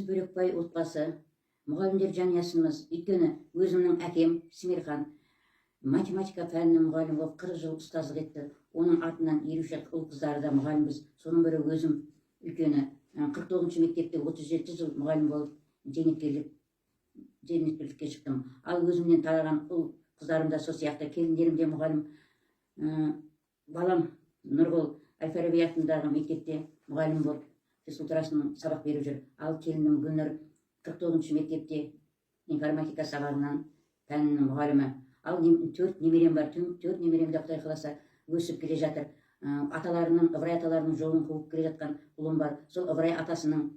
Бөрекбай отбасы, мұғалімдер жанұясымыз. Өйткені өзімнің әкем Смирхан математика пәнінің мұғалімі болып 40 жыл ұстаздық етті. Оның артынан 23 ұл қыздары да мұғалімбіз. Соның бірі өзім үлкені 49 мектепте 37 жыл мұғалім болып зейнеткерлікке шықтым. Ал өзімнен тараған ұл қыздарым да сол сияқты, келіндерім де мұғалім. Балам Нұрғол Әл-Фараби атындағы мектепте мұғалім болып физкультурасының сабақ беріп жүр. Ал келінім Гүлнұр 49 мектепте информатика сабағынан пәнінің мұғалімі. Ал 4 немерем бар. 4 немерем де Құдай қаласа өсіп келе жатыр. Ыбырай аталарының жолын қуып келе жатқан ұлым бар. Сол Ыбырай атасының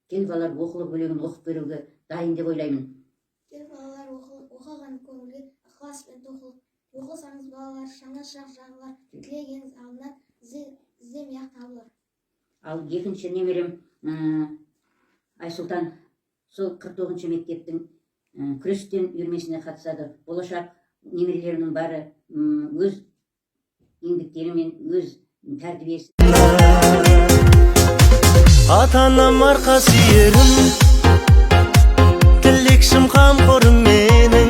кел балалар оқылып өлеңін оқып беруге дайын деп ойлаймын. Кел балалар оқыған көңілге ықыласпен оқылсаңыз балалар жаңа жағалар тілегеңіз алдынан іздемей ақ табылыр. Ал екінші немерем Айсұлтан сол 49 мектептің күрестен үйірмесіне қатысады. Болашақ немерелерінің бәрі өз еңбектерімен, өз тәрбиесі. Ата-анам арқа сүйерім, тілекшім қамқорым менің.